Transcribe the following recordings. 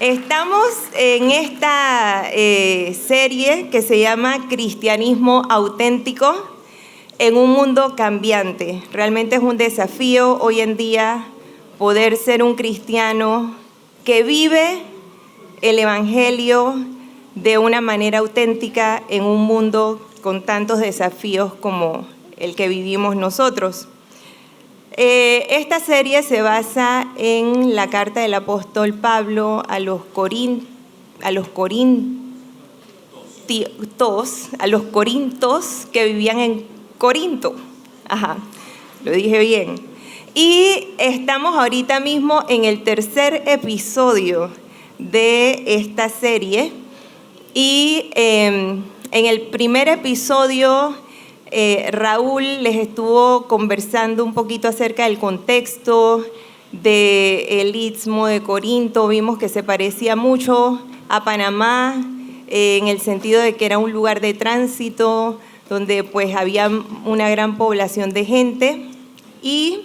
Estamos en esta serie que se llama Cristianismo Auténtico en un mundo cambiante. Realmente es un desafío hoy en día poder ser un cristiano que vive el Evangelio de una manera auténtica en un mundo con tantos desafíos como el que vivimos nosotros. Esta serie se basa en la carta del apóstol Pablo a los corintos que vivían en Corinto. Ajá, lo dije bien. Y estamos ahorita mismo en el tercer episodio de esta serie. Y en el primer episodio Raúl les estuvo conversando un poquito acerca del contexto del Istmo de Corinto. Vimos que se parecía mucho a Panamá en el sentido de que era un lugar de tránsito donde pues había una gran población de gente y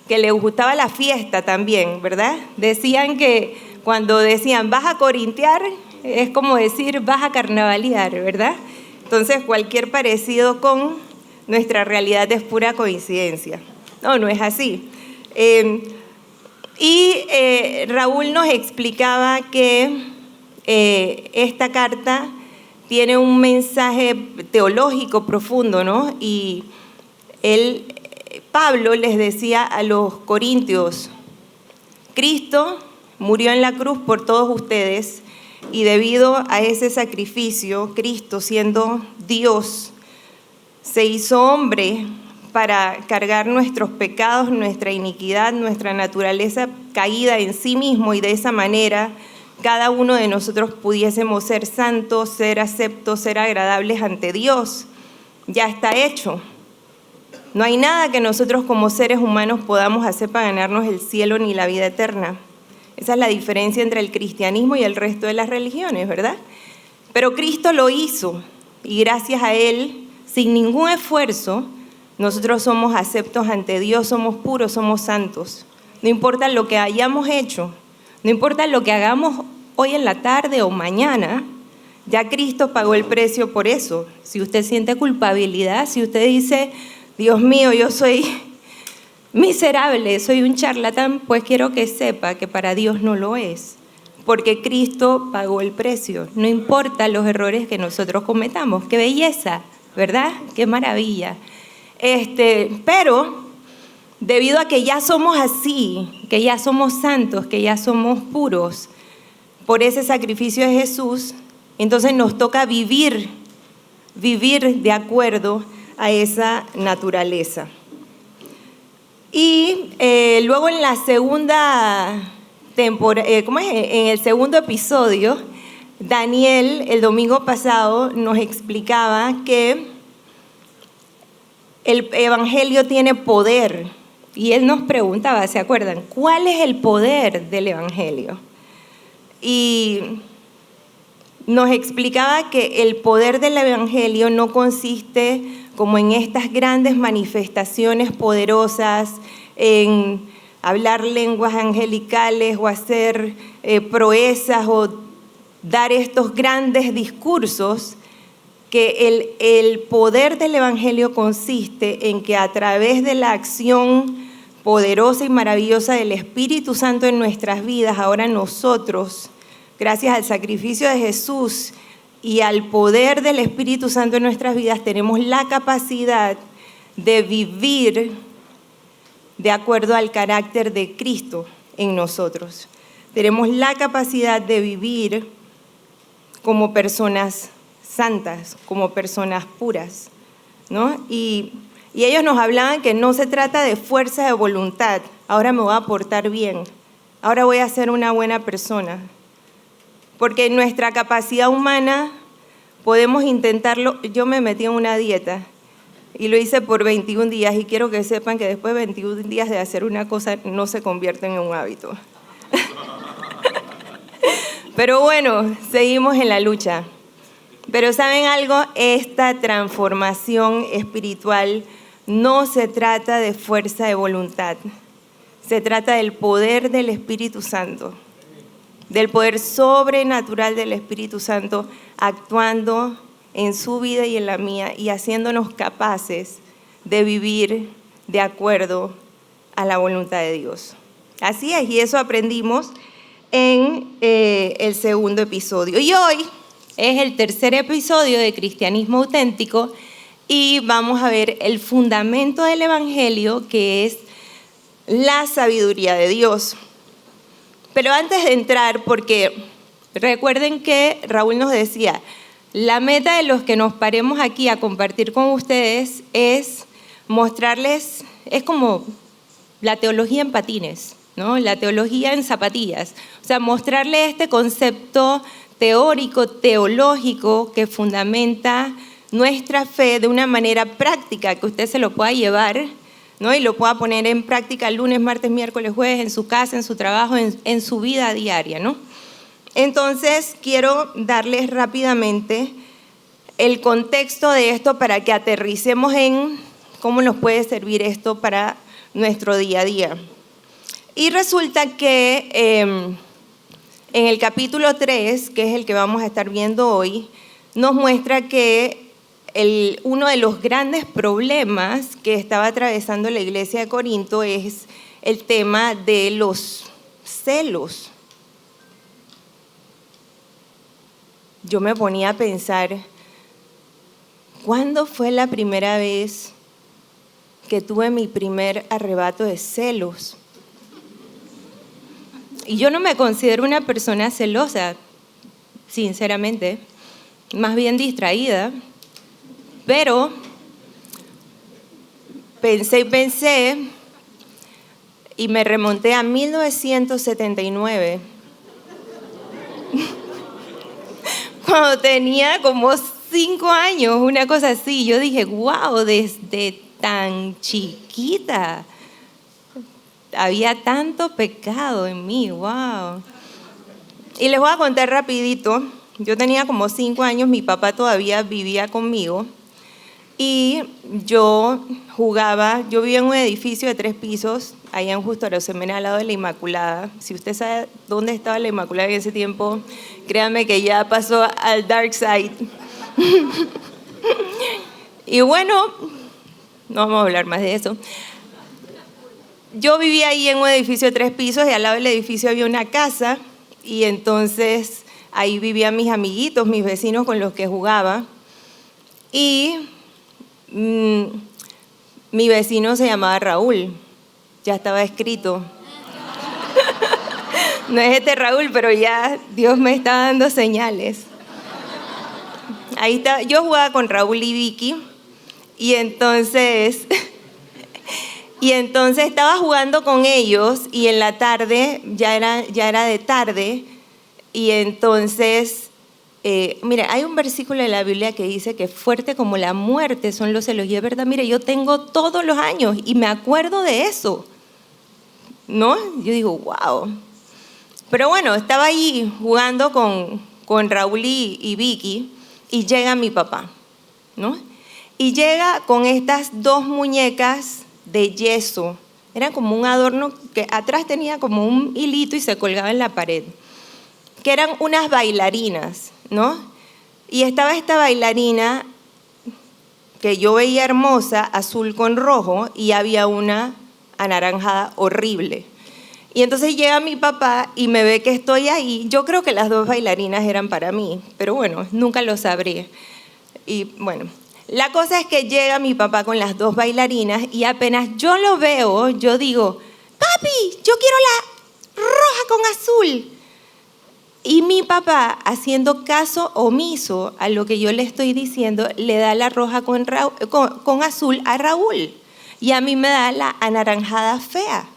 que les gustaba la fiesta también, ¿verdad? Decían que cuando decían vas a corintiar es como decir vas a carnavalear, ¿verdad? Entonces cualquier parecido con nuestra realidad es pura coincidencia. No es así. Raúl nos explicaba que esta carta tiene un mensaje teológico profundo, ¿no? Y Pablo les decía a los corintios, Cristo murió en la cruz por todos ustedes y debido a ese sacrificio, Cristo siendo Dios, se hizo hombre para cargar nuestros pecados, nuestra iniquidad, nuestra naturaleza caída en sí mismo y de esa manera cada uno de nosotros pudiésemos ser santos, ser aceptos, ser agradables ante Dios. Ya está hecho. No hay nada que nosotros como seres humanos podamos hacer para ganarnos el cielo ni la vida eterna. Esa es la diferencia entre el cristianismo y el resto de las religiones, ¿verdad? Pero Cristo lo hizo y gracias a Él, sin ningún esfuerzo, nosotros somos aceptos ante Dios, somos puros, somos santos. No importa lo que hayamos hecho, no importa lo que hagamos hoy en la tarde o mañana, ya Cristo pagó el precio por eso. Si usted siente culpabilidad, si usted dice, Dios mío, yo soy miserable, soy un charlatán, pues quiero que sepa que para Dios no lo es, porque Cristo pagó el precio. No importa los errores que nosotros cometamos. ¡Qué belleza! ¿Verdad? ¡Qué maravilla! Pero debido a que ya somos así, que ya somos santos, que ya somos puros, por ese sacrificio de Jesús, entonces nos toca vivir de acuerdo a esa naturaleza. Y luego en la segunda temporada, en el segundo episodio, Daniel, el domingo pasado, nos explicaba que el Evangelio tiene poder. Y él nos preguntaba, ¿se acuerdan? ¿Cuál es el poder del Evangelio? Y nos explicaba que el poder del Evangelio no consiste como en estas grandes manifestaciones poderosas, en hablar lenguas angelicales o hacer proezas o dar estos grandes discursos, que el poder del Evangelio consiste en que a través de la acción poderosa y maravillosa del Espíritu Santo en nuestras vidas, ahora nosotros, gracias al sacrificio de Jesús y al poder del Espíritu Santo en nuestras vidas, tenemos la capacidad de vivir de acuerdo al carácter de Cristo en nosotros. Tenemos la capacidad de vivir como personas santas, como personas puras, ¿no? Y ellos nos hablaban que no se trata de fuerza de voluntad, ahora me voy a portar bien, ahora voy a ser una buena persona, porque en nuestra capacidad humana podemos intentarlo. Yo me metí en una dieta y lo hice por 21 días y quiero que sepan que después de 21 días de hacer una cosa no se convierten en un hábito. Pero bueno, seguimos en la lucha. Pero ¿saben algo? Esta transformación espiritual no se trata de fuerza de voluntad, se trata del poder del Espíritu Santo. del poder sobrenatural del Espíritu Santo actuando en su vida y en la mía y haciéndonos capaces de vivir de acuerdo a la voluntad de Dios. Así es, y eso aprendimos en el segundo episodio. Y hoy es el tercer episodio de Cristianismo Auténtico y vamos a ver el fundamento del Evangelio, que es la sabiduría de Dios. Pero antes de entrar, porque recuerden que Raúl nos decía, la meta de los que nos paremos aquí a compartir con ustedes es mostrarles, es como la teología en patines, ¿no? La teología en zapatillas. O sea, mostrarles este concepto teórico, teológico, que fundamenta nuestra fe de una manera práctica, que usted se lo pueda llevar, ¿no? Y lo pueda poner en práctica lunes, martes, miércoles, jueves, en su casa, en su trabajo, en su vida diaria, ¿no? Entonces, quiero darles rápidamente el contexto de esto para que aterricemos en cómo nos puede servir esto para nuestro día a día. Y resulta que en el capítulo 3, que es el que vamos a estar viendo hoy, nos muestra que uno de los grandes problemas que estaba atravesando la iglesia de Corinto es el tema de los celos. Yo me ponía a pensar, ¿cuándo fue la primera vez que tuve mi primer arrebato de celos? Y yo no me considero una persona celosa, sinceramente, más bien distraída, pero pensé y me remonté a 1979, cuando tenía como 5 años, una cosa así. Yo dije, wow, desde tan chiquita había tanto pecado en mí, wow. Y les voy a contar rapidito. Yo tenía como 5 años, mi papá todavía vivía conmigo y yo vivía en un edificio de 3 pisos, allá en Justo Arosemena, al lado de la Inmaculada. Si usted sabe dónde estaba la Inmaculada en ese tiempo, créanme que ya pasó al dark side. Y bueno, no vamos a hablar más de eso. Yo vivía ahí en un edificio de 3 pisos y al lado del edificio había una casa y entonces ahí vivían mis amiguitos, mis vecinos con los que jugaba. Y mi vecino se llamaba Raúl, ya estaba escrito. No es este Raúl, pero ya Dios me está dando señales. Ahí está, yo jugaba con Raúl y Vicky y entonces estaba jugando con ellos y en la tarde, ya era de tarde, y entonces, mira, hay un versículo en la Biblia que dice que fuerte como la muerte son los celos, y es verdad, mire, yo tengo todos los años y me acuerdo de eso, ¿no? Yo digo, wow. Pero bueno, estaba ahí jugando con Raúl y Vicky y llega mi papá, ¿no? Y llega con estas 2 muñecas de yeso. Era como un adorno que atrás tenía como un hilito y se colgaba en la pared, que eran unas bailarinas, ¿no? Y estaba esta bailarina que yo veía hermosa, azul con rojo, y había una anaranjada horrible. Y entonces llega mi papá y me ve que estoy ahí. Yo creo que las 2 bailarinas eran para mí, pero bueno, nunca lo sabré. Y bueno, la cosa es que llega mi papá con las 2 bailarinas y apenas yo lo veo, yo digo, papi, yo quiero la roja con azul. Y mi papá, haciendo caso omiso a lo que yo le estoy diciendo, le da la roja con azul a Raúl y a mí me da la anaranjada fea.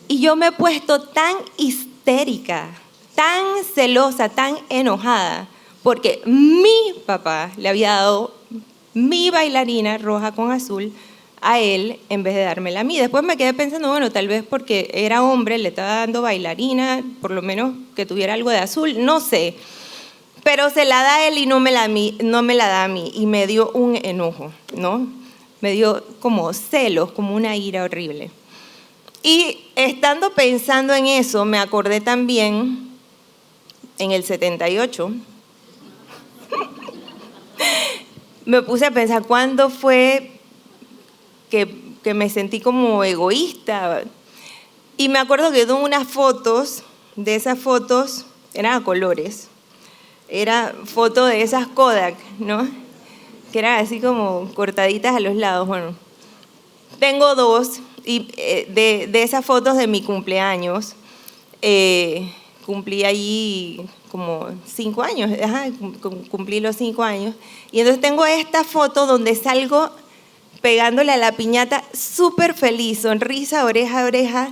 Y yo me he puesto tan histérica, tan celosa, tan enojada, porque mi papá le había dado mi bailarina roja con azul a él en vez de dármela a mí. Después me quedé pensando, bueno, tal vez porque era hombre, le estaba dando bailarina, por lo menos que tuviera algo de azul, no sé. Pero se la da a él y no me la da a mí. Y me dio un enojo, ¿no? Me dio como celos, como una ira horrible. Y estando pensando en eso, me acordé también en el 78, me puse a pensar cuándo fue que me sentí como egoísta. Y me acuerdo que tuve unas fotos, de esas fotos, eran a colores, era foto de esas Kodak, ¿no? Que eran así como cortaditas a los lados. Bueno, tengo dos y de esas fotos de mi cumpleaños. Cumplí allí como 5 años, cumplí los 5 años. Y entonces tengo esta foto donde salgo pegándole a la piñata súper feliz, sonrisa, oreja a oreja,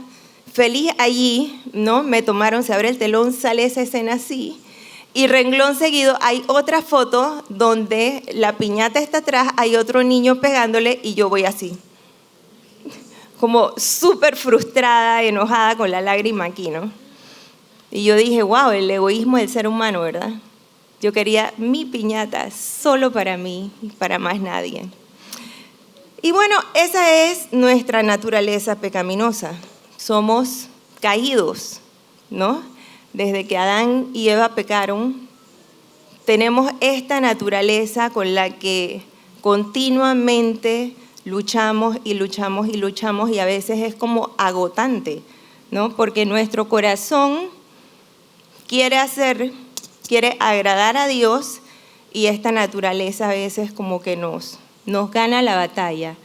feliz allí, ¿no? Me tomaron, se abre el telón, sale esa escena así. Y renglón seguido hay otra foto donde la piñata está atrás, hay otro niño pegándole y yo voy así. Como súper frustrada, enojada, con la lágrima aquí, ¿no? Y yo dije, wow, el egoísmo del ser humano, ¿verdad? Yo quería mi piñata solo para mí, para más nadie. Y bueno, esa es nuestra naturaleza pecaminosa. Somos caídos, ¿no? Desde que Adán y Eva pecaron, tenemos esta naturaleza con la que continuamente luchamos y luchamos y luchamos, y a veces es como agotante, ¿no? Porque nuestro corazón quiere agradar a Dios, y esta naturaleza a veces como que nos gana la batalla.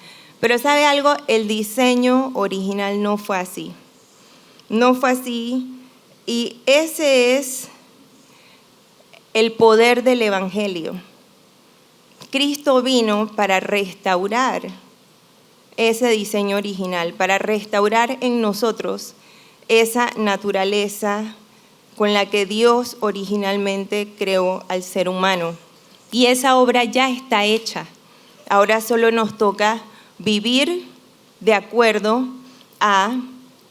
Pero ¿sabe algo? El diseño original no fue así. No fue así, y ese es el poder del Evangelio. Cristo vino para restaurar ese diseño original, para restaurar en nosotros esa naturaleza con la que Dios originalmente creó al ser humano. Y esa obra ya está hecha. Ahora solo nos toca vivir de acuerdo a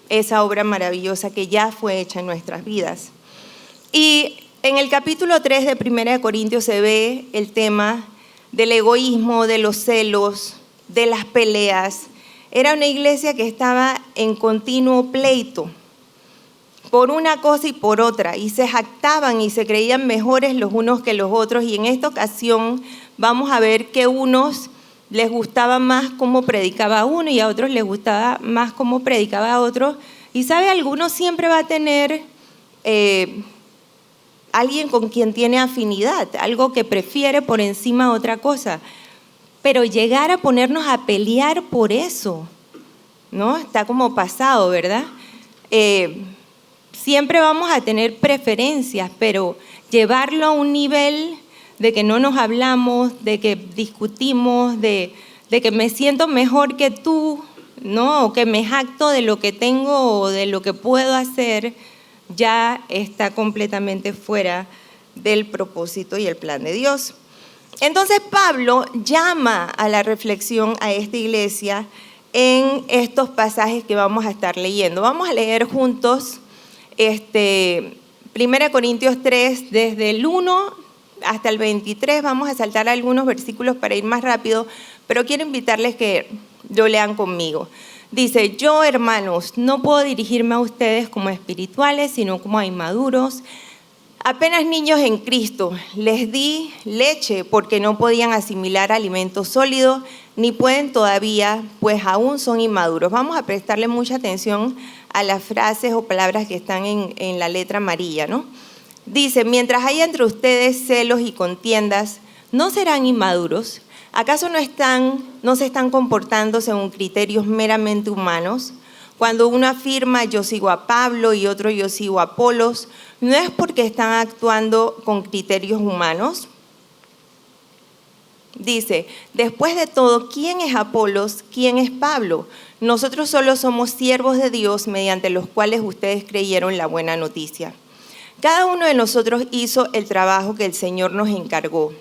esa obra maravillosa que ya fue hecha en nuestras vidas. Y en el capítulo 3 de 1 Corintios se ve el tema del egoísmo, de los celos, de las peleas. Era una iglesia que estaba en continuo pleito por una cosa y por otra, y se jactaban y se creían mejores los unos que los otros. Y en esta ocasión vamos a ver que unos les gustaba más cómo predicaba uno y a otros les gustaba más cómo predicaba otro. Y sabe, algunos siempre va a tener alguien con quien tiene afinidad, algo que prefiere por encima de otra cosa. Pero llegar a ponernos a pelear por eso, ¿no? Está como pasado, ¿verdad? Siempre vamos a tener preferencias, pero llevarlo a un nivel de que no nos hablamos, de que discutimos, de que me siento mejor que tú, ¿no? O que me jacto de lo que tengo o de lo que puedo hacer, ya está completamente fuera del propósito y el plan de Dios. Entonces Pablo llama a la reflexión a esta iglesia en estos pasajes que vamos a estar leyendo. Vamos a leer juntos 1 Corintios 3, desde el 1 hasta el 23. Vamos a saltar algunos versículos para ir más rápido, pero quiero invitarles que lo lean conmigo. Dice, yo, hermanos, no puedo dirigirme a ustedes como espirituales, sino como a inmaduros, apenas niños en Cristo. Les di leche porque no podían asimilar alimento sólido, ni pueden todavía, pues aún son inmaduros. Vamos a prestarle mucha atención a las frases o palabras que están en la letra amarilla, ¿no? Dice, mientras haya entre ustedes celos y contiendas, ¿no serán inmaduros? ¿Acaso no se están comportando según criterios meramente humanos? Cuando uno afirma yo sigo a Pablo y otro yo sigo a Apolos, ¿no es porque están actuando con criterios humanos? Dice, después de todo, ¿quién es Apolos? ¿Quién es Pablo? Nosotros solo somos siervos de Dios mediante los cuales ustedes creyeron la buena noticia. Cada uno de nosotros hizo el trabajo que el Señor nos encargó.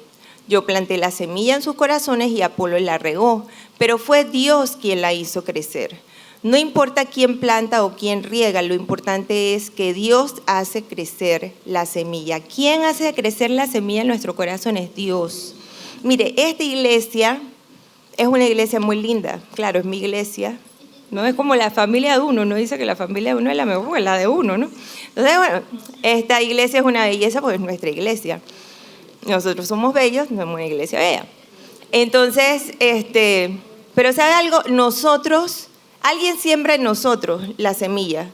Yo planté la semilla en sus corazones y Apolo la regó, pero fue Dios quien la hizo crecer. No importa quién planta o quién riega, lo importante es que Dios hace crecer la semilla. ¿Quién hace crecer la semilla en nuestro corazón? Es Dios. Mire, esta iglesia es una iglesia muy linda. Claro, es mi iglesia, No es como la familia de uno, no dice que la familia de uno es la mejor que la de uno, ¿no? Entonces, bueno, esta iglesia es una belleza porque es nuestra iglesia. Nosotros somos bellos, no somos una iglesia bella. Entonces, pero ¿sabe algo? Alguien siembra en nosotros la semilla.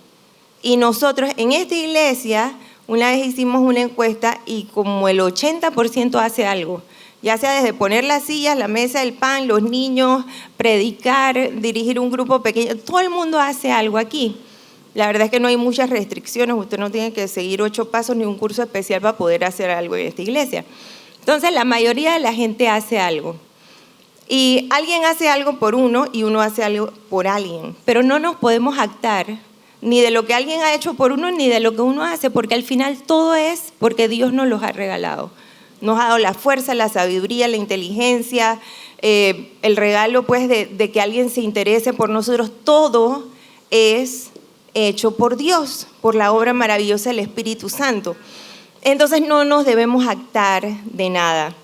Y nosotros en esta iglesia, una vez hicimos una encuesta y como el 80% hace algo. Ya sea desde poner las sillas, la mesa, el pan, los niños, predicar, dirigir un grupo pequeño. Todo el mundo hace algo aquí. La verdad es que no hay muchas restricciones. Usted no tiene que seguir 8 pasos ni un curso especial para poder hacer algo en esta iglesia. Entonces, la mayoría de la gente hace algo. Y alguien hace algo por uno y uno hace algo por alguien. Pero no nos podemos jactar ni de lo que alguien ha hecho por uno ni de lo que uno hace, porque al final todo es porque Dios nos los ha regalado. Nos ha dado la fuerza, la sabiduría, la inteligencia, el regalo pues de que alguien se interese por nosotros. Todo es hecho por Dios, por la obra maravillosa del Espíritu Santo. Entonces no nos debemos jactar de nada.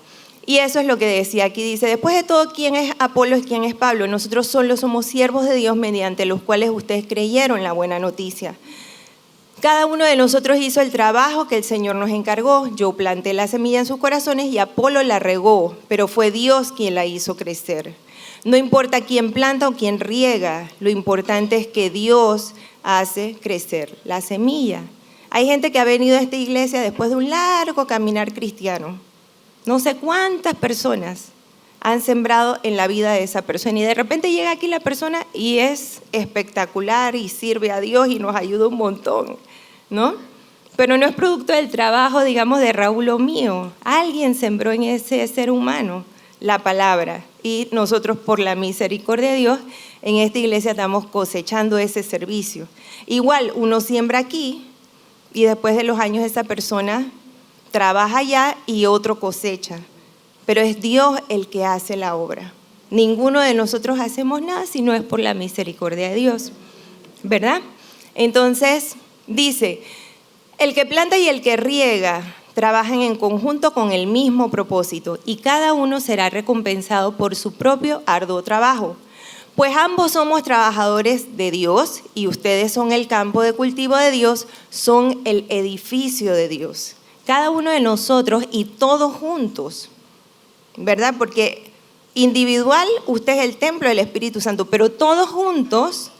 Y eso es lo que decía aquí. Dice, después de todo, ¿quién es Apolos, quién es Pablo? Nosotros solo somos siervos de Dios mediante los cuales ustedes creyeron la buena noticia. Cada uno de nosotros hizo el trabajo que el Señor nos encargó. Yo planté la semilla en sus corazones y Apolo la regó, pero fue Dios quien la hizo crecer. No importa quién planta o quién riega, lo importante es que Dios hace crecer la semilla. Hay gente que ha venido a esta iglesia después de un largo caminar cristiano. No sé cuántas personas han sembrado en la vida de esa persona y de repente llega aquí la persona y es espectacular y sirve a Dios y nos ayuda un montón, ¿no? Pero no es producto del trabajo, digamos, de Raúl o mío. Alguien sembró en ese ser humano la palabra y nosotros, por la misericordia de Dios, en esta iglesia estamos cosechando ese servicio. Igual, uno siembra aquí y después de los años esa persona trabaja allá y otro cosecha. Pero es Dios el que hace la obra. Ninguno de nosotros hacemos nada si no es por la misericordia de Dios, ¿verdad? Entonces, dice, el que planta y el que riega trabajan en conjunto con el mismo propósito y cada uno será recompensado por su propio arduo trabajo. Pues ambos somos trabajadores de Dios y ustedes son el campo de cultivo de Dios, son el edificio de Dios. Cada uno de nosotros y todos juntos, ¿verdad? Porque individual usted es el templo del Espíritu Santo, pero todos juntos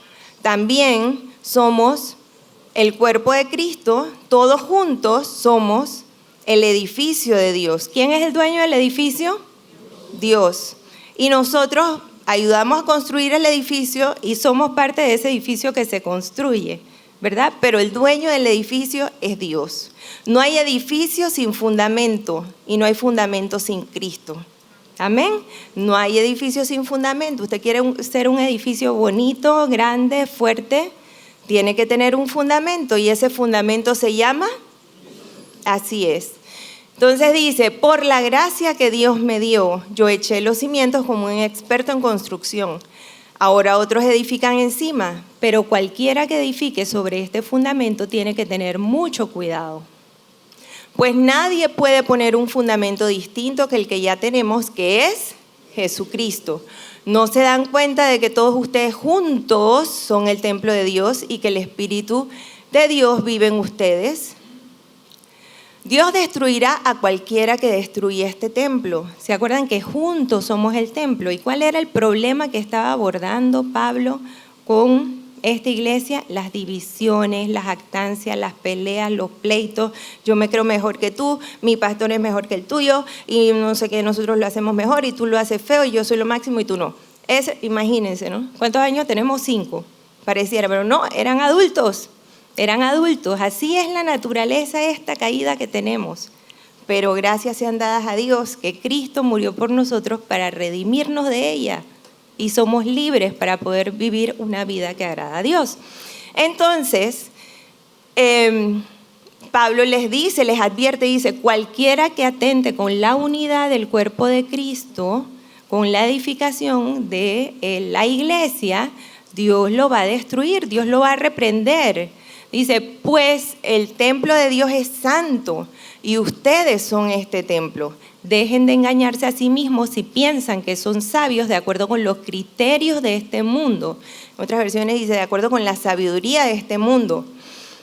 también somos el cuerpo de Cristo, todos juntos somos el edificio de Dios. ¿Quién es el dueño del edificio? Dios. Y nosotros ayudamos a construir el edificio y somos parte de ese edificio que se construye, ¿verdad? Pero el dueño del edificio es Dios. No hay edificio sin fundamento y no hay fundamento sin Cristo. Amén. No hay edificio sin fundamento. Usted quiere ser un edificio bonito, grande, fuerte, tiene que tener un fundamento y ese fundamento se llama, así es. Entonces dice, por la gracia que Dios me dio, yo eché los cimientos como un experto en construcción. Ahora otros edifican encima, pero cualquiera que edifique sobre este fundamento tiene que tener mucho cuidado. Pues nadie puede poner un fundamento distinto que el que ya tenemos, que es Jesucristo. ¿No se dan cuenta de que todos ustedes juntos son el templo de Dios y que el Espíritu de Dios vive en ustedes? Dios destruirá a cualquiera que destruya este templo. ¿Se acuerdan que juntos somos el templo? ¿Y cuál era el problema que estaba abordando Pablo con esta iglesia? Las divisiones, las jactancias, las peleas, los pleitos. Yo me creo mejor que tú, mi pastor es mejor que el tuyo y no sé qué, nosotros lo hacemos mejor y tú lo haces feo y yo soy lo máximo y tú no. Imagínense, ¿no? ¿Cuántos años tenemos? 5, pareciera, pero no, eran adultos. Así es la naturaleza esta caída que tenemos. Pero gracias sean dadas a Dios que Cristo murió por nosotros para redimirnos de ella. Y somos libres para poder vivir una vida que agrada a Dios. Entonces, Pablo les advierte, dice, cualquiera que atente con la unidad del cuerpo de Cristo, con la edificación de la iglesia, Dios lo va a destruir, Dios lo va a reprender. Dice, pues el templo de Dios es santo y ustedes son este templo. Dejen de engañarse a sí mismos si piensan que son sabios de acuerdo con los criterios de este mundo. En otras versiones dice, de acuerdo con la sabiduría de este mundo.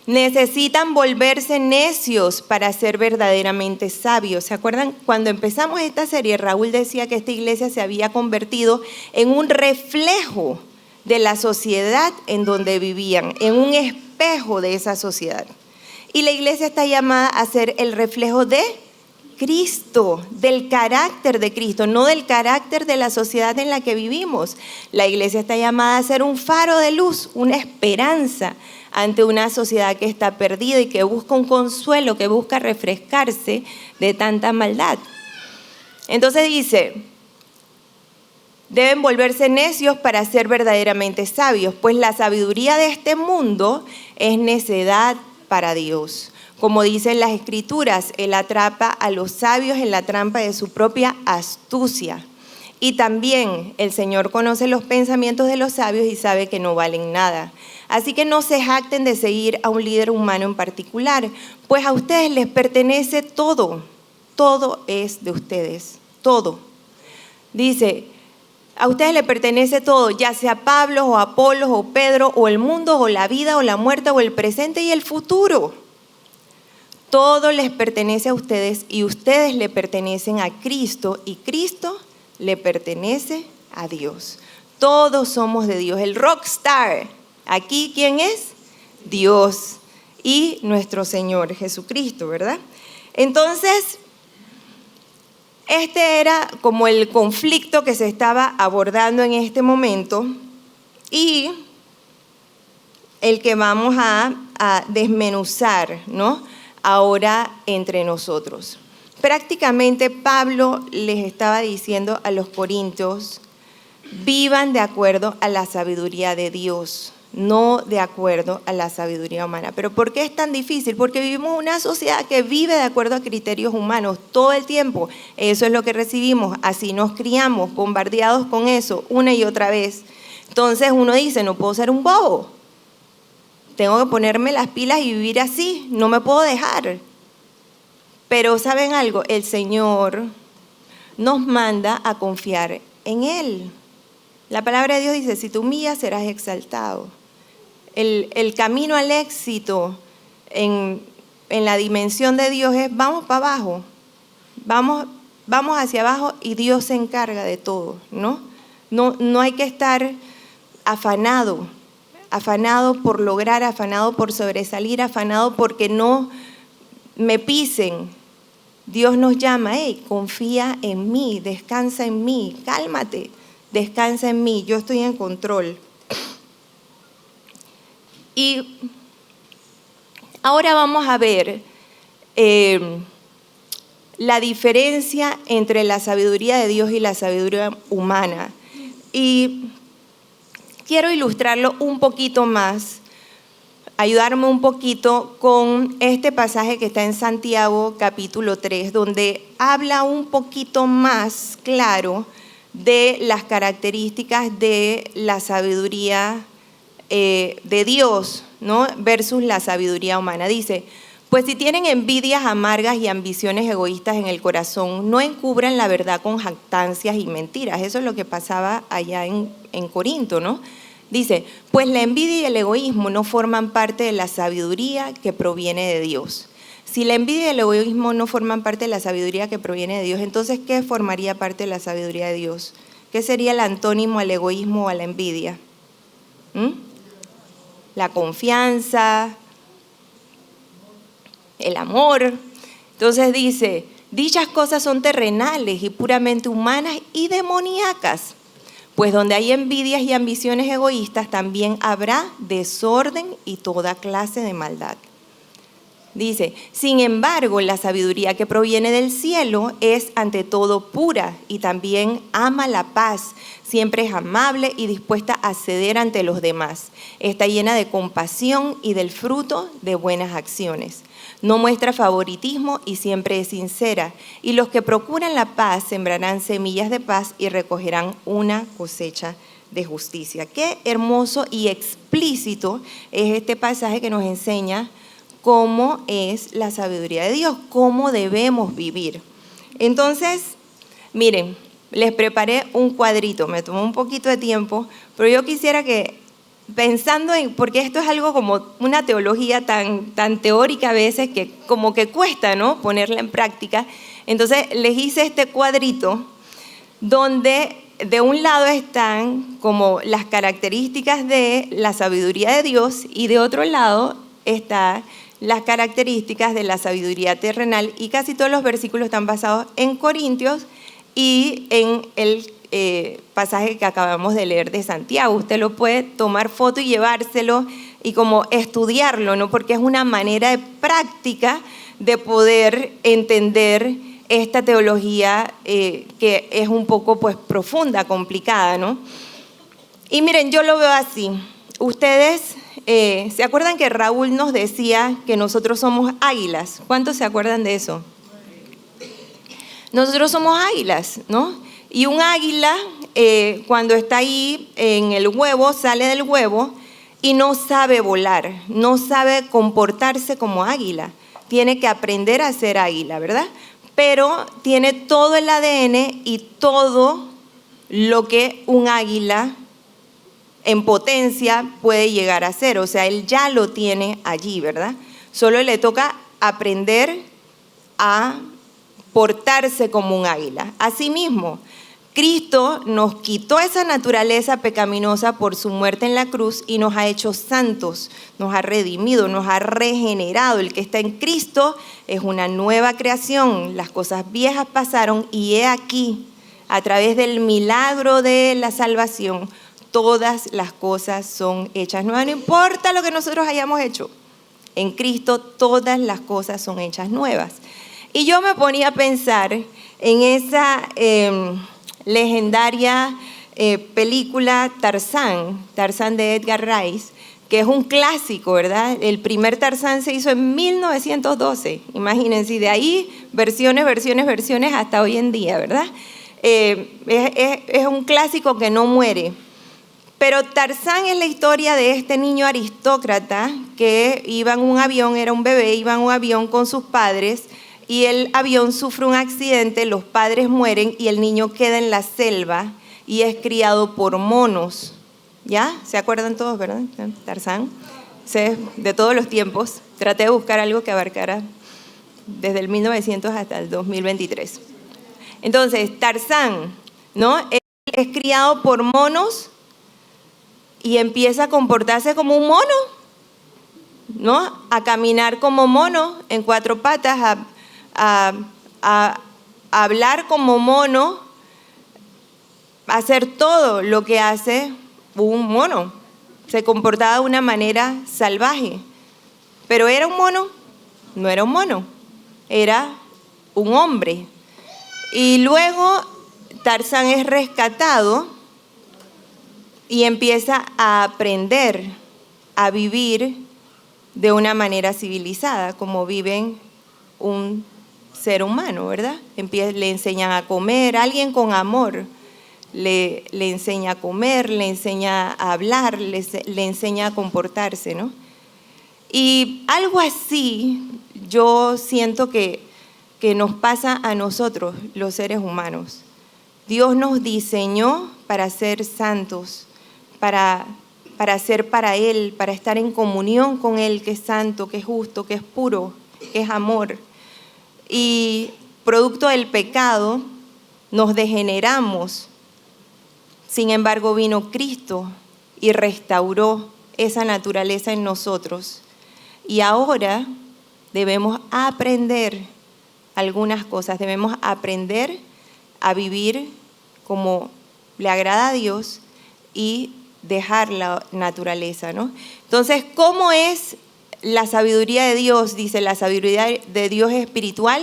Necesitan volverse necios para ser verdaderamente sabios. ¿Se acuerdan? Cuando empezamos esta serie, Raúl decía que esta iglesia se había convertido en un reflejo de la sociedad en donde vivían, en un espejo de esa sociedad. Y la iglesia está llamada a ser el reflejo de Cristo, del carácter de Cristo, no del carácter de la sociedad en la que vivimos. La iglesia está llamada a ser un faro de luz, una esperanza ante una sociedad que está perdida y que busca un consuelo, que busca refrescarse de tanta maldad. Entonces dice, deben volverse necios para ser verdaderamente sabios, pues la sabiduría de este mundo es necedad para Dios. Como dicen las Escrituras, Él atrapa a los sabios en la trampa de su propia astucia. Y también el Señor conoce los pensamientos de los sabios y sabe que no valen nada. Así que no se jacten de seguir a un líder humano en particular, pues a ustedes les pertenece todo. Todo es de ustedes, todo. Dice, a ustedes les pertenece todo, ya sea Pablo o Apolos o Pedro o el mundo o la vida o la muerte o el presente y el futuro. Todo les pertenece a ustedes y ustedes le pertenecen a Cristo y Cristo le pertenece a Dios. Todos somos de Dios. El rockstar, aquí, ¿quién es? Dios y nuestro Señor Jesucristo, ¿verdad? Entonces, este era como el conflicto que se estaba abordando en este momento y el que vamos a desmenuzar, ¿no? Ahora entre nosotros. Prácticamente Pablo les estaba diciendo a los corintios, vivan de acuerdo a la sabiduría de Dios, no de acuerdo a la sabiduría humana. ¿Pero por qué es tan difícil? Porque vivimos en una sociedad que vive de acuerdo a criterios humanos todo el tiempo. Eso es lo que recibimos, así nos criamos, bombardeados con eso una y otra vez. Entonces uno dice, no puedo ser un bobo. Tengo que ponerme las pilas y vivir así, no me puedo dejar. Pero ¿saben algo? El Señor nos manda a confiar en Él. La palabra de Dios dice, si te humillas serás exaltado. El camino al éxito en la dimensión de Dios es vamos para abajo, vamos hacia abajo y Dios se encarga de todo, ¿no? No hay que estar afanado por lograr, afanado por sobresalir, afanado porque no me pisen. Dios nos llama, hey, confía en mí, descansa en mí, cálmate, descansa en mí, yo estoy en control. Y ahora vamos a ver la diferencia entre la sabiduría de Dios y la sabiduría humana. Y quiero ilustrarlo un poquito más, ayudarme un poquito con este pasaje que está en Santiago capítulo 3, donde habla un poquito más claro de las características de la sabiduría de Dios, ¿no? Versus la sabiduría humana. Dice, pues si tienen envidias amargas y ambiciones egoístas en el corazón, no encubran la verdad con jactancias y mentiras. Eso es lo que pasaba allá en Corinto, ¿no? Dice, pues la envidia y el egoísmo no forman parte de la sabiduría que proviene de Dios. Si la envidia y el egoísmo no forman parte de la sabiduría que proviene de Dios, entonces, ¿qué formaría parte de la sabiduría de Dios? ¿Qué sería el antónimo al egoísmo o a la envidia? La confianza, el amor. Entonces dice, dichas cosas son terrenales y puramente humanas y demoníacas. Pues donde hay envidias y ambiciones egoístas, también habrá desorden y toda clase de maldad. Dice, sin embargo, la sabiduría que proviene del cielo es ante todo pura y también ama la paz, siempre es amable y dispuesta a ceder ante los demás. Está llena de compasión y del fruto de buenas acciones. No muestra favoritismo y siempre es sincera. Y los que procuran la paz sembrarán semillas de paz y recogerán una cosecha de justicia. Qué hermoso y explícito es este pasaje que nos enseña cómo es la sabiduría de Dios, cómo debemos vivir. Entonces, miren, les preparé un cuadrito, me tomó un poquito de tiempo, pero yo quisiera que, pensando en, porque esto es algo como una teología tan teórica a veces que como que cuesta, ¿no?, ponerla en práctica. Entonces les hice este cuadrito donde de un lado están como las características de la sabiduría de Dios y de otro lado están las características de la sabiduría terrenal, y casi todos los versículos están basados en Corintios y en el pasaje que acabamos de leer de Santiago. Usted lo puede tomar foto y llevárselo y como estudiarlo, ¿no?, porque es una manera de práctica de poder entender esta teología que es un poco pues profunda, complicada, ¿no? Y miren, yo lo veo así. Ustedes ¿se acuerdan que Raúl nos decía que nosotros somos águilas? ¿Cuántos se acuerdan de eso? Nosotros somos águilas, ¿no? Y un águila, cuando está ahí en el huevo, sale del huevo y no sabe volar, no sabe comportarse como águila. Tiene que aprender a ser águila, ¿verdad? Pero tiene todo el ADN y todo lo que un águila en potencia puede llegar a ser. O sea, él ya lo tiene allí, ¿verdad? Solo le toca aprender a portarse como un águila. Asimismo, Cristo nos quitó esa naturaleza pecaminosa por su muerte en la cruz y nos ha hecho santos, nos ha redimido, nos ha regenerado. El que está en Cristo es una nueva creación. Las cosas viejas pasaron y he aquí, a través del milagro de la salvación, todas las cosas son hechas nuevas. No importa lo que nosotros hayamos hecho, en Cristo todas las cosas son hechas nuevas. Y yo me ponía a pensar en esa legendaria película Tarzán de Edgar Rice, que es un clásico, ¿verdad? El primer Tarzán se hizo en 1912, imagínense, y de ahí versiones hasta hoy en día, ¿verdad? Es un clásico que no muere. Pero Tarzán es la historia de este niño aristócrata que iba en un avión, era un bebé, iba en un avión con sus padres y el avión sufre un accidente, los padres mueren y el niño queda en la selva y es criado por monos. ¿Ya? ¿Se acuerdan todos, verdad? Tarzán. De todos los tiempos. Traté de buscar algo que abarcara desde el 1900 hasta el 2023. Entonces, Tarzán, ¿no?, él es criado por monos y empieza a comportarse como un mono, ¿no?, a caminar como mono en cuatro patas, a hablar como mono, a hacer todo lo que hace un mono. Se comportaba de una manera salvaje. ¿Pero era un mono? No era un mono, era un hombre. Y luego Tarzán es rescatado y empieza a aprender a vivir de una manera civilizada, como viven un ser humano, ¿verdad? Le enseñan a comer, alguien con amor le enseña a comer, le enseña a hablar, le enseña a comportarse, ¿no? Y algo así yo siento que nos pasa a nosotros, los seres humanos. Dios nos diseñó para ser santos, para ser para Él, para estar en comunión con Él, que es santo, que es justo, que es puro, que es amor. Y producto del pecado nos degeneramos. Sin embargo, vino Cristo y restauró esa naturaleza en nosotros. Y ahora debemos aprender algunas cosas. Debemos aprender a vivir como le agrada a Dios y dejar la naturaleza, ¿no? Entonces, ¿cómo es la sabiduría de Dios? Dice, la sabiduría de Dios es espiritual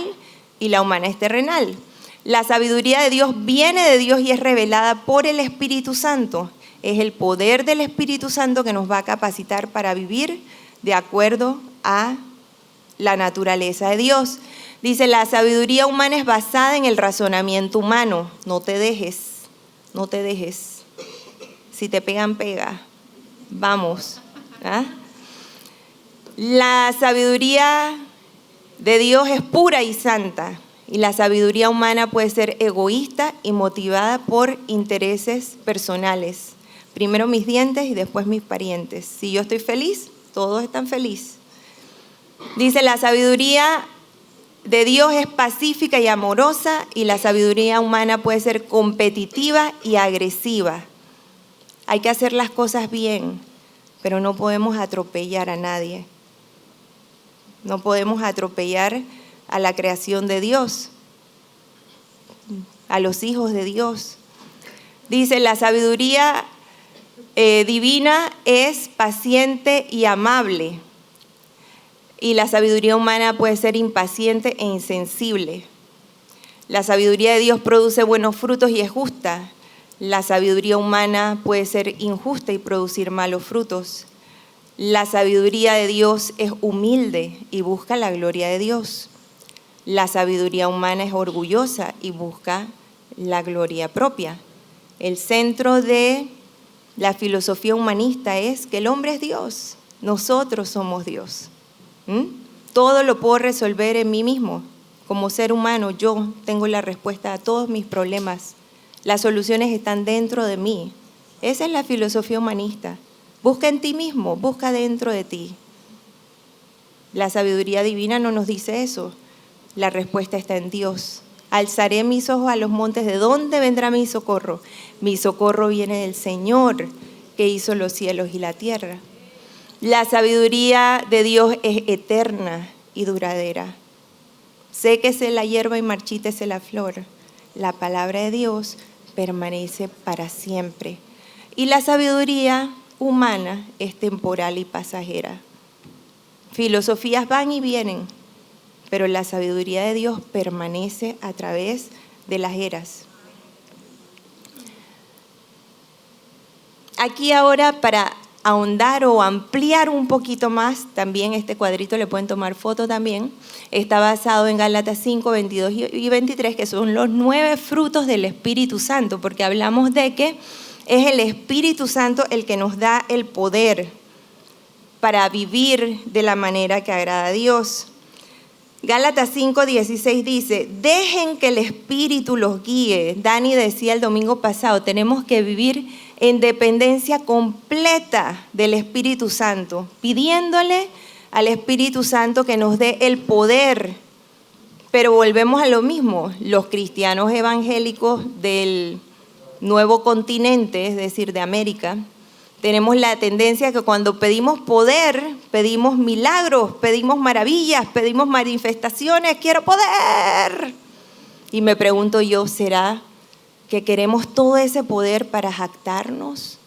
y la humana es terrenal. La sabiduría de Dios viene de Dios y es revelada por el Espíritu Santo. Es el poder del Espíritu Santo que nos va a capacitar para vivir de acuerdo a la naturaleza de Dios. Dice, la sabiduría humana es basada en el razonamiento humano. No te dejes. Si te pegan, pega. Vamos. ¿Ah? La sabiduría de Dios es pura y santa, y la sabiduría humana puede ser egoísta y motivada por intereses personales. Primero mis dientes y después mis parientes. Si yo estoy feliz, todos están felices. Dice, la sabiduría de Dios es pacífica y amorosa, y la sabiduría humana puede ser competitiva y agresiva. Hay que hacer las cosas bien, pero no podemos atropellar a nadie. No podemos atropellar a la creación de Dios, a los hijos de Dios. Dice, la sabiduría divina es paciente y amable, y la sabiduría humana puede ser impaciente e insensible. La sabiduría de Dios produce buenos frutos y es justa. La sabiduría humana puede ser injusta y producir malos frutos. La sabiduría de Dios es humilde y busca la gloria de Dios. La sabiduría humana es orgullosa y busca la gloria propia. El centro de la filosofía humanista es que el hombre es Dios, nosotros somos Dios. Todo lo puedo resolver en mí mismo. Como ser humano, yo tengo la respuesta a todos mis problemas. Las soluciones están dentro de mí. Esa es la filosofía humanista. Busca en ti mismo, busca dentro de ti. La sabiduría divina no nos dice eso. La respuesta está en Dios. Alzaré mis ojos a los montes. ¿De dónde vendrá mi socorro? Mi socorro viene del Señor, que hizo los cielos y la tierra. La sabiduría de Dios es eterna y duradera. Séquese la hierba y marchítese la flor. La palabra de Dios permanece para siempre. Y la sabiduría humana es temporal y pasajera. Filosofías van y vienen, pero la sabiduría de Dios permanece a través de las eras. Aquí ahora, para ahondar o ampliar un poquito más, también este cuadrito le pueden tomar foto también, está basado en Gálatas 5, 22 y 23, que son los 9 frutos del Espíritu Santo, porque hablamos de que es el Espíritu Santo el que nos da el poder para vivir de la manera que agrada a Dios. Gálatas 5, 16 dice, dejen que el Espíritu los guíe. Dani decía el domingo pasado, tenemos que vivir en dependencia completa del Espíritu Santo, pidiéndole al Espíritu Santo que nos dé el poder. Pero volvemos a lo mismo, los cristianos evangélicos del nuevo continente, es decir, de América, tenemos la tendencia que cuando pedimos poder, pedimos milagros, pedimos maravillas, pedimos manifestaciones, quiero poder. Y me pregunto yo, ¿será que queremos todo ese poder para jactarnos?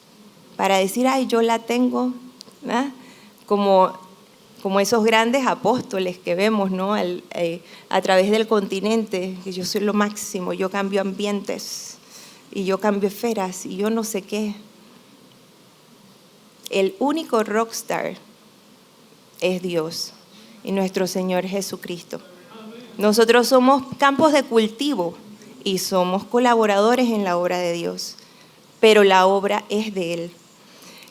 Para decir, ay, yo la tengo, ¿no? Como esos grandes apóstoles que vemos, ¿no? A través del continente, que yo soy lo máximo, yo cambio ambientes y yo cambio esferas y yo no sé qué. El único rockstar es Dios y nuestro Señor Jesucristo. Nosotros somos campos de cultivo y somos colaboradores en la obra de Dios, pero la obra es de Él.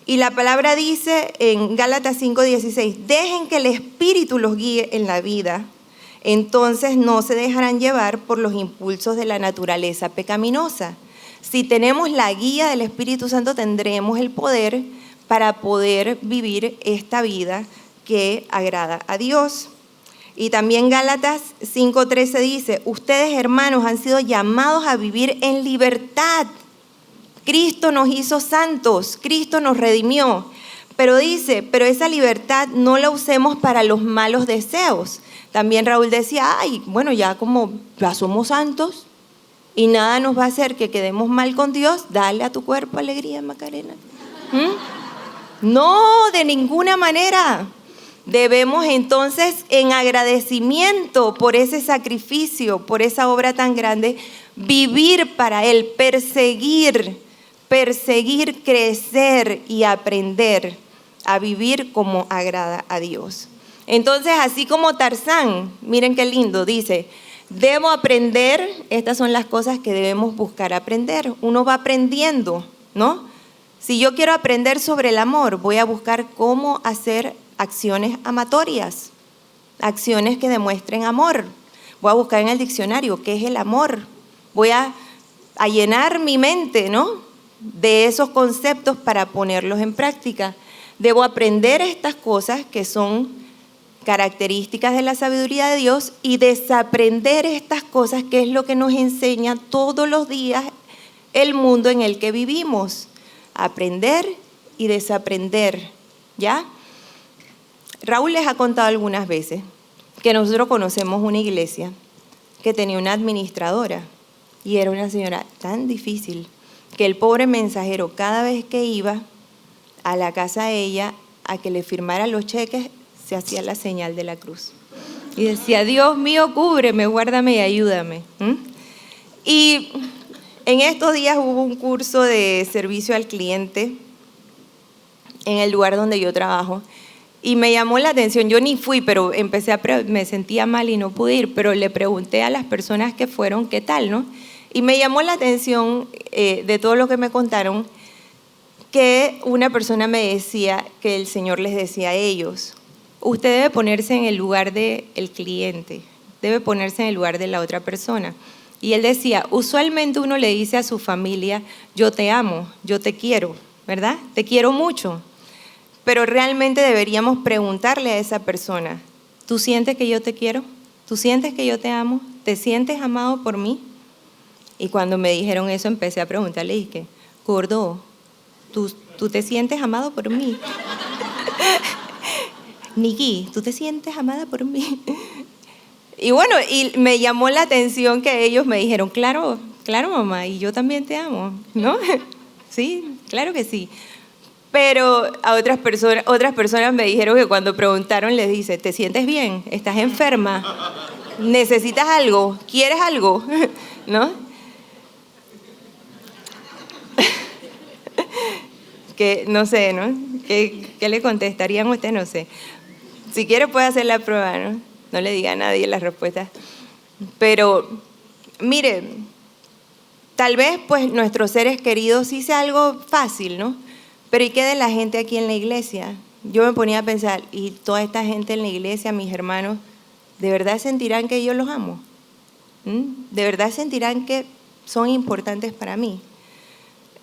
Y la palabra dice en Gálatas 5:16, dejen que el Espíritu los guíe en la vida, entonces no se dejarán llevar por los impulsos de la naturaleza pecaminosa. Si tenemos la guía del Espíritu Santo, tendremos el poder para poder vivir esta vida que agrada a Dios. Y también Gálatas 5:13 dice, ustedes hermanos han sido llamados a vivir en libertad. Cristo nos hizo santos, Cristo nos redimió. Pero dice, pero esa libertad no la usemos para los malos deseos. También Raúl decía, ay, bueno, ya como ya somos santos y nada nos va a hacer que quedemos mal con Dios, dale a tu cuerpo alegría, Macarena. No, de ninguna manera. Debemos entonces, en agradecimiento por ese sacrificio, por esa obra tan grande, vivir para Él, perseguir, crecer y aprender a vivir como agrada a Dios. Entonces, así como Tarzán, miren qué lindo, dice, debo aprender, estas son las cosas que debemos buscar aprender. Uno va aprendiendo, ¿no? Si yo quiero aprender sobre el amor, voy a buscar cómo hacer acciones amatorias, acciones que demuestren amor. Voy a buscar en el diccionario qué es el amor. Voy a llenar mi mente, ¿no?, de esos conceptos para ponerlos en práctica. Debo aprender estas cosas que son características de la sabiduría de Dios y desaprender estas cosas que es lo que nos enseña todos los días el mundo en el que vivimos. Aprender y desaprender, ¿ya? Raúl les ha contado algunas veces que nosotros conocemos una iglesia que tenía una administradora y era una señora tan difícil que el pobre mensajero, cada vez que iba a la casa de ella a que le firmara los cheques, se hacía la señal de la cruz y decía: Dios mío, cúbreme, guárdame y ayúdame. Y en estos días hubo un curso de servicio al cliente en el lugar donde yo trabajo y me llamó la atención. Yo ni fui, pero me sentía mal y no pude ir, pero le pregunté a las personas que fueron qué tal, ¿no? Y me llamó la atención de todo lo que me contaron, que una persona me decía que el Señor les decía a ellos: usted debe ponerse en el lugar del cliente, debe ponerse en el lugar de la otra persona. Y él decía: usualmente uno le dice a su familia: yo te amo, yo te quiero, ¿verdad? Te quiero mucho. Pero realmente deberíamos preguntarle a esa persona: ¿tú sientes que yo te quiero? ¿Tú sientes que yo te amo? ¿Te sientes amado por mí? Y cuando me dijeron eso, empecé a preguntarle y dije: gordo, ¿tú te sientes amado por mí? Niki, ¿tú te sientes amada por mí? Y bueno, y me llamó la atención que ellos me dijeron: claro, claro, mamá, y yo también te amo, ¿no? Sí, claro que sí. Pero a otras personas me dijeron que cuando preguntaron les dice: ¿te sientes bien? ¿Estás enferma? ¿Necesitas algo? ¿Quieres algo? ¿No? Que no sé, ¿no? ¿Qué le contestarían a usted? No sé. Si quiere puede hacer la prueba, ¿no? No le diga a nadie las respuestas. Pero, mire, tal vez pues nuestros seres queridos sí sea algo fácil, ¿no? Pero ¿y qué de la gente aquí en la iglesia? Yo me ponía a pensar: ¿y toda esta gente en la iglesia, mis hermanos, de verdad sentirán que yo los amo? ¿De verdad sentirán que son importantes para mí?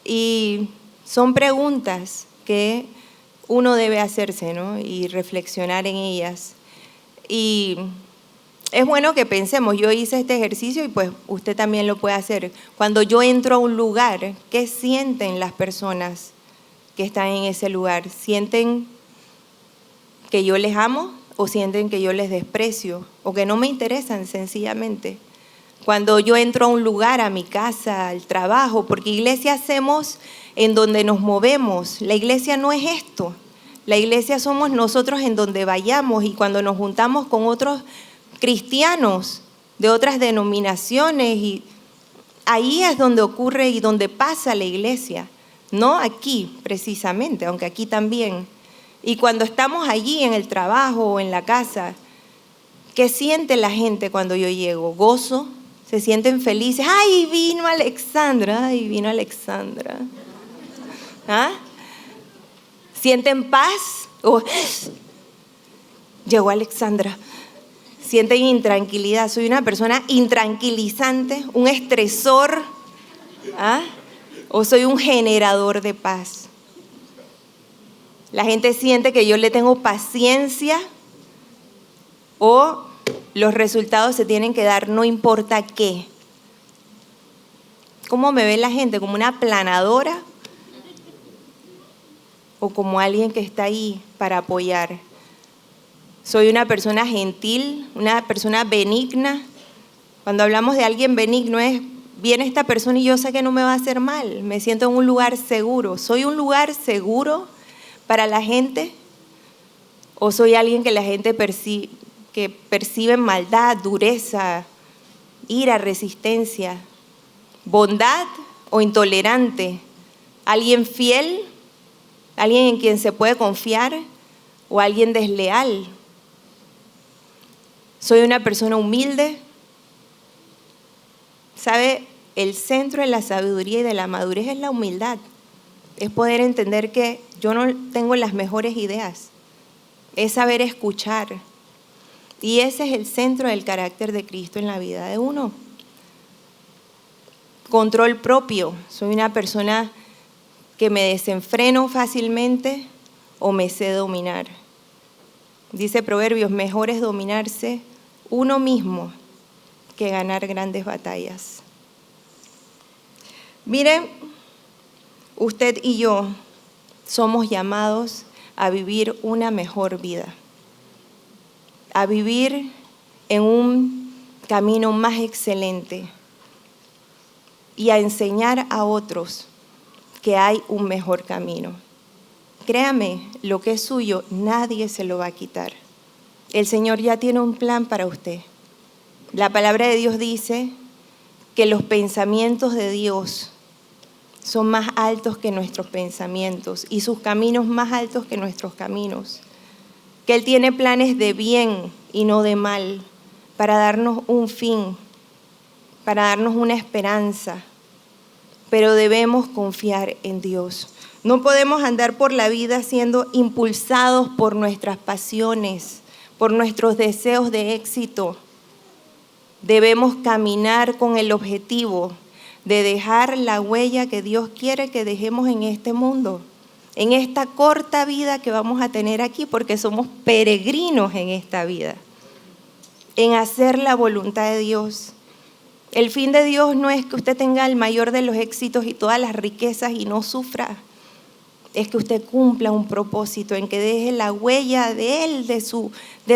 Y son preguntas que uno debe hacerse, ¿no?, y reflexionar en ellas. Y es bueno que pensemos. Yo hice este ejercicio y pues usted también lo puede hacer. Cuando yo entro a un lugar, ¿qué sienten las personas que están en ese lugar? ¿Sienten que yo les amo o sienten que yo les desprecio o que no me interesan sencillamente? Cuando yo entro a un lugar, a mi casa, al trabajo, porque iglesia hacemos en donde nos movemos. La iglesia no es esto. La iglesia somos nosotros en donde vayamos, y cuando nos juntamos con otros cristianos de otras denominaciones, y ahí es donde ocurre y donde pasa la iglesia, no aquí precisamente, aunque aquí también. Y cuando estamos allí en el trabajo o en la casa, ¿qué siente la gente cuando yo llego? ¿Gozo? ¿Se sienten felices? ¡Ay, vino Alexandra! ¡Ay, vino Alexandra! ¿Ah? ¿Sienten paz? Oh, llegó Alexandra. ¿Sienten intranquilidad? Soy una persona intranquilizante, un estresor. ¿Ah? ¿O soy un generador de paz? La gente siente que yo le tengo paciencia, o los resultados se tienen que dar no importa qué. ¿Cómo me ve la gente? ¿Como una aplanadora o como alguien que está ahí para apoyar? Soy una persona gentil, una persona benigna. Cuando hablamos de alguien benigno es: viene esta persona y yo sé que no me va a hacer mal, me siento en un lugar seguro. ¿Soy un lugar seguro para la gente? ¿O soy alguien que la gente percibe maldad, dureza, ira, resistencia? ¿Bondad o intolerante? ¿Alguien fiel? ¿Alguien en quien se puede confiar? ¿O alguien desleal? ¿Soy una persona humilde? ¿Sabe? El centro de la sabiduría y de la madurez es la humildad. es poder entender que yo no tengo las mejores ideas, es saber escuchar. Y ese es el centro del carácter de Cristo en la vida de uno. Control propio, soy una persona que me desenfreno fácilmente o me sé dominar. Dice Proverbios, mejor es dominarse uno mismo que ganar grandes batallas. Miren, usted y yo somos llamados a vivir una mejor vida, a vivir en un camino más excelente y a enseñar a otros que hay un mejor camino. Créame, lo que es suyo, nadie se lo va a quitar. El Señor ya tiene un plan para usted. La palabra de Dios dice que los pensamientos de Dios son más altos que nuestros pensamientos y sus caminos más altos que nuestros caminos. Que Él tiene planes de bien y no de mal, para darnos un fin, para darnos una esperanza. Pero debemos confiar en Dios. No podemos andar por la vida siendo impulsados por nuestras pasiones, por nuestros deseos de éxito. Debemos caminar con el objetivo de dejar la huella que Dios quiere que dejemos en este mundo, en esta corta vida que vamos a tener aquí, porque somos peregrinos en esta vida, en hacer la voluntad de Dios. El fin de Dios no es que usted tenga el mayor de los éxitos y todas las riquezas y no sufra. Es que usted cumpla un propósito, en que deje la huella de Él, de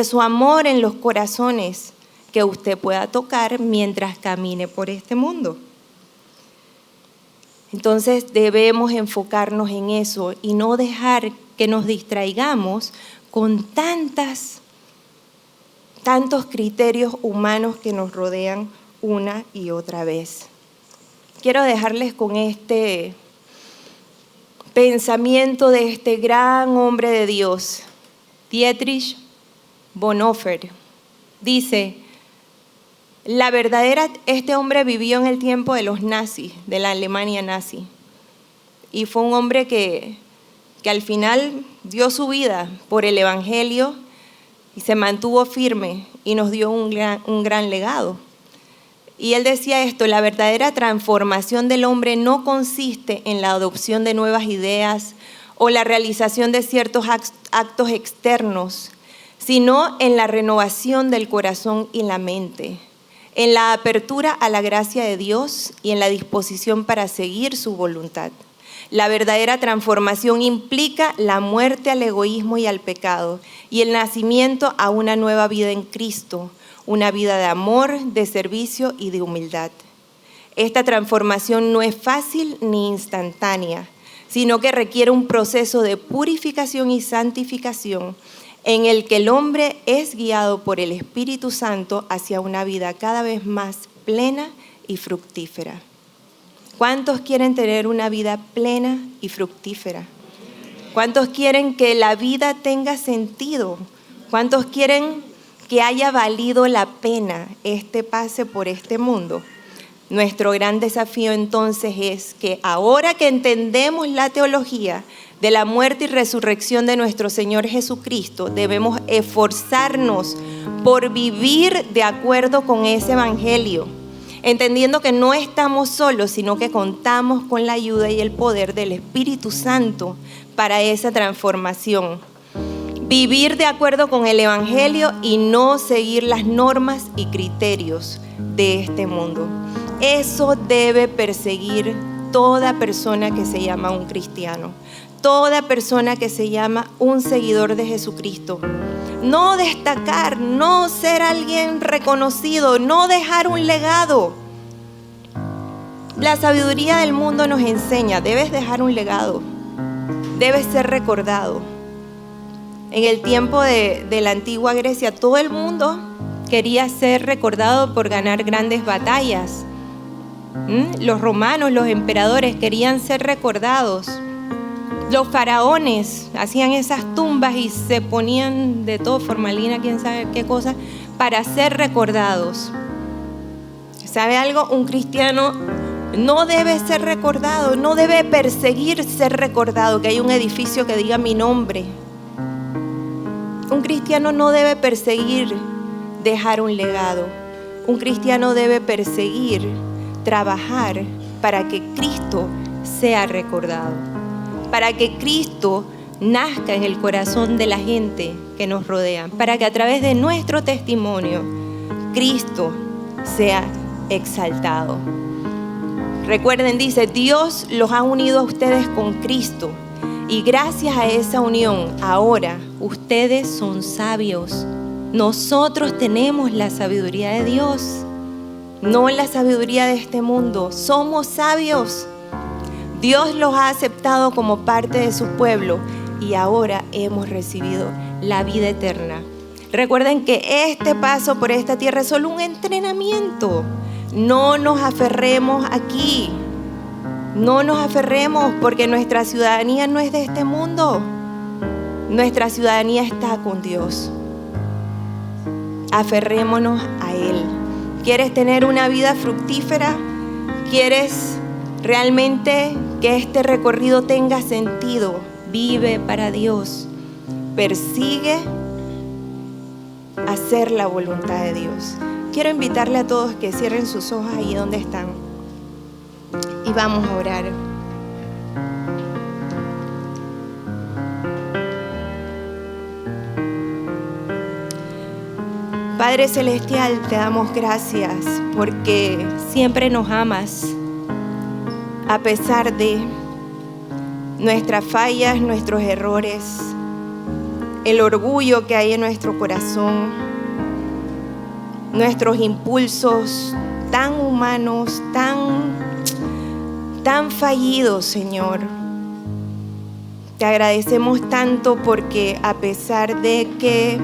su amor en los corazones que usted pueda tocar mientras camine por este mundo. Entonces debemos enfocarnos en eso y no dejar que nos distraigamos con tantos criterios humanos que nos rodean una y otra vez. Quiero dejarles con este pensamiento de este gran hombre de Dios, Dietrich Bonhoeffer. Dice, este hombre vivió en el tiempo de los nazis, de la Alemania nazi, y fue un hombre que al final dio su vida por el Evangelio y se mantuvo firme y nos dio un gran legado. Y él decía esto, la verdadera transformación del hombre no consiste en la adopción de nuevas ideas o la realización de ciertos actos externos, sino en la renovación del corazón y la mente, en la apertura a la gracia de Dios y en la disposición para seguir su voluntad. La verdadera transformación implica la muerte al egoísmo y al pecado y el nacimiento a una nueva vida en Cristo, una vida de amor, de servicio y de humildad. Esta transformación no es fácil ni instantánea, sino que requiere un proceso de purificación y santificación en el que el hombre es guiado por el Espíritu Santo hacia una vida cada vez más plena y fructífera. ¿Cuántos quieren tener una vida plena y fructífera? ¿Cuántos quieren que la vida tenga sentido? ¿Cuántos quieren que haya valido la pena este pase por este mundo? Nuestro gran desafío entonces es que ahora que entendemos la teología de la muerte y resurrección de nuestro Señor Jesucristo, debemos esforzarnos por vivir de acuerdo con ese evangelio, entendiendo que no estamos solos, sino que contamos con la ayuda y el poder del Espíritu Santo para esa transformación. Vivir de acuerdo con el evangelio y no seguir las normas y criterios de este mundo. Eso debe perseguir toda persona que se llama un cristiano, toda persona que se llama un seguidor de Jesucristo. No destacar, no ser alguien reconocido, no dejar un legado. La sabiduría del mundo nos enseña, debes dejar un legado, debes ser recordado. En el tiempo de la antigua Grecia, todo el mundo quería ser recordado por ganar grandes batallas. Los romanos, los emperadores querían ser recordados. Los faraones hacían esas tumbas y se ponían de todo, formalina, quién sabe qué cosa, para ser recordados. ¿Sabe algo? Un cristiano no debe ser recordado, no debe perseguir ser recordado, que hay un edificio que diga mi nombre. Un cristiano no debe perseguir dejar un legado. Un cristiano debe perseguir, trabajar para que Cristo sea recordado, para que Cristo nazca en el corazón de la gente que nos rodea, para que a través de nuestro testimonio Cristo sea exaltado. Recuerden, dice, Dios los ha unido a ustedes con Cristo y gracias a esa unión ahora ustedes son sabios. Nosotros tenemos la sabiduría de Dios, no la sabiduría de este mundo. Somos sabios. Dios los ha aceptado como parte de su pueblo y ahora hemos recibido la vida eterna. Recuerden que este paso por esta tierra es solo un entrenamiento. No nos aferremos aquí. No nos aferremos porque nuestra ciudadanía no es de este mundo. Nuestra ciudadanía está con Dios. Aferrémonos a Él. ¿Quieres tener una vida fructífera? ¿Quieres realmente que este recorrido tenga sentido? Vive para Dios. Persigue hacer la voluntad de Dios. Quiero invitarle a todos que cierren sus ojos ahí donde están y vamos a orar. Padre Celestial, te damos gracias porque siempre nos amas a pesar de nuestras fallas, nuestros errores, el orgullo que hay en nuestro corazón, nuestros impulsos tan humanos, tan fallidos, Señor. Te agradecemos tanto porque a pesar de que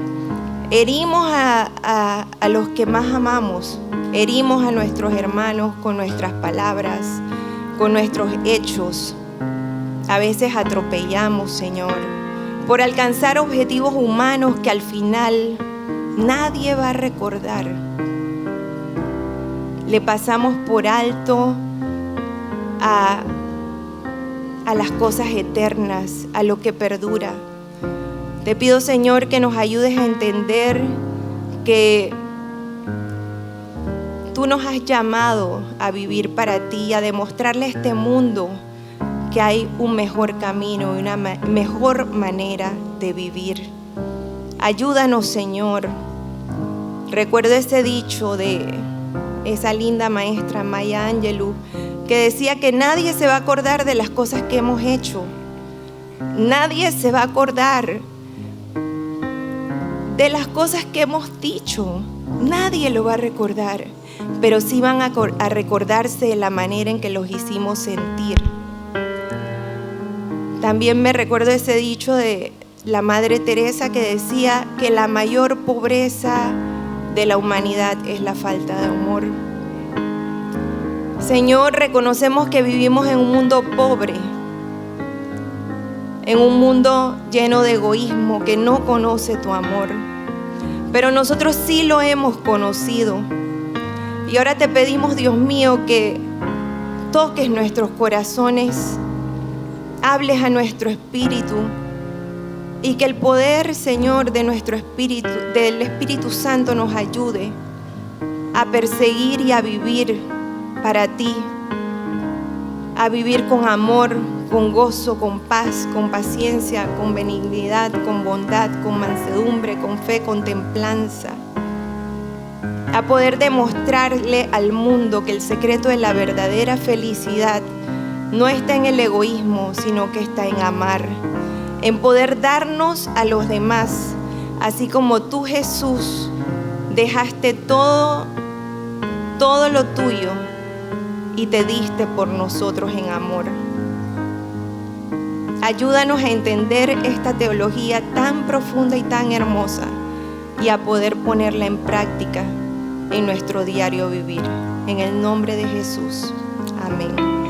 herimos a los que más amamos, herimos a nuestros hermanos con nuestras palabras, con nuestros hechos, a veces atropellamos, Señor, por alcanzar objetivos humanos que al final nadie va a recordar. Le pasamos por alto a las cosas eternas, a lo que perdura. Te pido, Señor, que nos ayudes a entender que tú nos has llamado a vivir para ti, a demostrarle a este mundo que hay un mejor camino y una mejor manera de vivir. Ayúdanos, Señor. Recuerdo ese dicho de esa linda maestra Maya Angelou que decía que nadie se va a acordar de las cosas que hemos hecho. Nadie se va a acordar de las cosas que hemos dicho. Nadie lo va a recordar, pero sí van a recordarse de la manera en que los hicimos sentir. También me recuerdo ese dicho de la Madre Teresa que decía que la mayor pobreza de la humanidad es la falta de amor. Señor, reconocemos que vivimos en un mundo pobre, en un mundo lleno de egoísmo que no conoce tu amor, pero nosotros sí lo hemos conocido. Y ahora te pedimos, Dios mío, que toques nuestros corazones, hables a nuestro espíritu y que el poder, Señor, de nuestro espíritu, del Espíritu Santo nos ayude a perseguir y a vivir para ti, a vivir con amor, con gozo, con paz, con paciencia, con benignidad, con bondad, con mansedumbre, con fe, con templanza. A poder demostrarle al mundo que el secreto de la verdadera felicidad no está en el egoísmo, sino que está en amar, en poder darnos a los demás, así como tú, Jesús, dejaste todo lo tuyo y te diste por nosotros en amor. Ayúdanos a entender esta teología tan profunda y tan hermosa y a poder ponerla en práctica en nuestro diario vivir. En el nombre de Jesús. Amén.